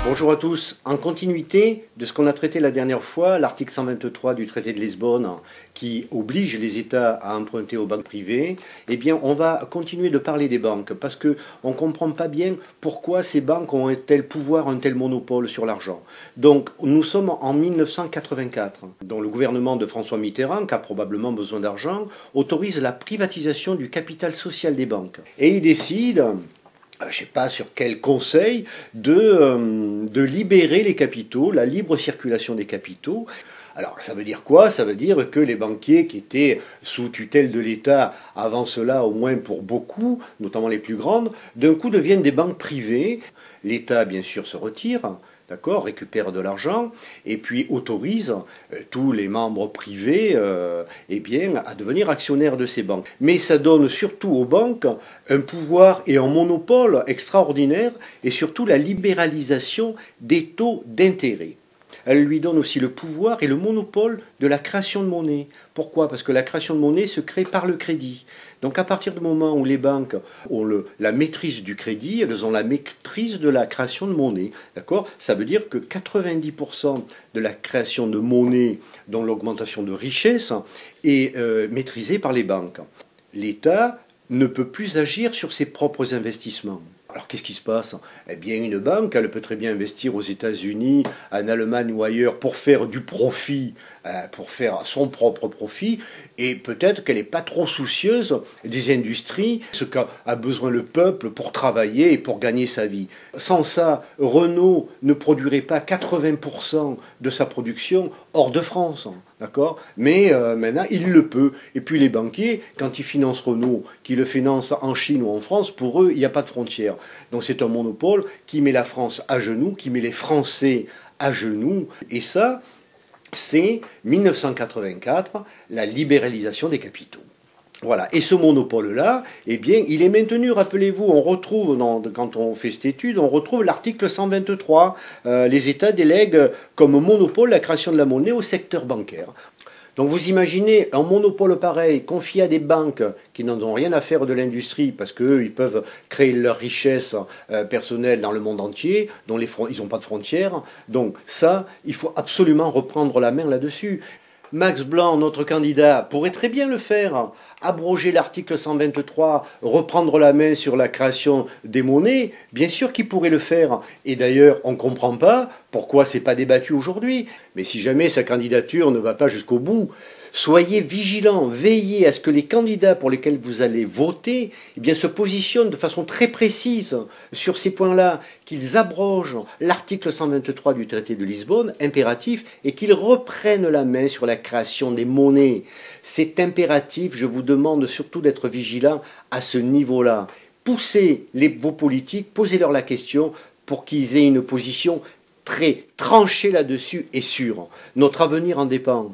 Bonjour à tous. En continuité de ce qu'on a traité la dernière fois, l'article 123 du traité de Lisbonne qui oblige les États à emprunter aux banques privées, eh bien on va continuer de parler des banques parce qu'on ne comprend pas bien pourquoi ces banques ont un tel pouvoir, un tel monopole sur l'argent. Donc nous sommes en 1984, dont le gouvernement de François Mitterrand, qui a probablement besoin d'argent, autorise la privatisation du capital social des banques. Et il décide, je ne sais pas sur quel conseil, de libérer les capitaux, la libre circulation des capitaux. Alors ça veut dire quoi? Ça veut dire que les banquiers qui étaient sous tutelle de l'État, avant cela au moins pour beaucoup, notamment les plus grandes, d'un coup deviennent des banques privées. L'État bien sûr se retire, d'accord, récupère de l'argent et puis autorise tous les membres privés eh bien, à devenir actionnaires de ces banques. Mais ça donne surtout aux banques un pouvoir et un monopole extraordinaire et surtout la libéralisation des taux d'intérêt. Elle lui donne aussi le pouvoir et le monopole de la création de monnaie. Pourquoi? Parce que la création de monnaie se crée par le crédit. Donc à partir du moment où les banques ont la maîtrise du crédit, elles ont la maîtrise de la création de monnaie. D'accord? Ça veut dire que 90% de la création de monnaie, dont l'augmentation de richesse, est maîtrisée par les banques. L'État ne peut plus agir sur ses propres investissements. Alors qu'est-ce qui se passe? Eh bien une banque, elle peut très bien investir aux États-Unis, en Allemagne ou ailleurs pour faire du profit, pour faire son propre profit, et peut-être qu'elle n'est pas trop soucieuse des industries, ce qu'a besoin le peuple pour travailler et pour gagner sa vie. Sans ça, Renault ne produirait pas 80% de sa production hors de France. D'accord? Mais maintenant, il le peut. Et puis les banquiers, quand ils financent Renault, qu'ils le financent en Chine ou en France, pour eux, il n'y a pas de frontières. Donc c'est un monopole qui met la France à genoux, qui met les Français à genoux. Et ça, c'est 1984, la libéralisation des capitaux. Voilà. Et ce monopole-là, eh bien, il est maintenu, rappelez-vous, on retrouve, quand on fait cette étude, on retrouve l'article 123. Les États délèguent comme monopole la création de la monnaie au secteur bancaire. Donc vous imaginez un monopole pareil confié à des banques qui n'en ont rien à faire de l'industrie parce qu'eux, ils peuvent créer leur richesse personnelle dans le monde entier, dont ils n'ont pas de frontières. Donc ça, il faut absolument reprendre la main là-dessus. Max Blanc, notre candidat, pourrait très bien le faire, abroger l'article 123, reprendre la main sur la création des monnaies, bien sûr qu'il pourrait le faire. Et d'ailleurs, on ne comprend pas pourquoi ce n'est pas débattu aujourd'hui. Mais si jamais sa candidature ne va pas jusqu'au bout, soyez vigilants, veillez à ce que les candidats pour lesquels vous allez voter eh bien, se positionnent de façon très précise sur ces points-là, qu'ils abrogent l'article 123 du traité de Lisbonne, impératif, et qu'ils reprennent la main sur la création des monnaies. C'est impératif, je vous demande surtout d'être vigilants à ce niveau-là. Poussez vos politiques, posez-leur la question pour qu'ils aient une position très tranchée là-dessus et sûre. Notre avenir en dépend.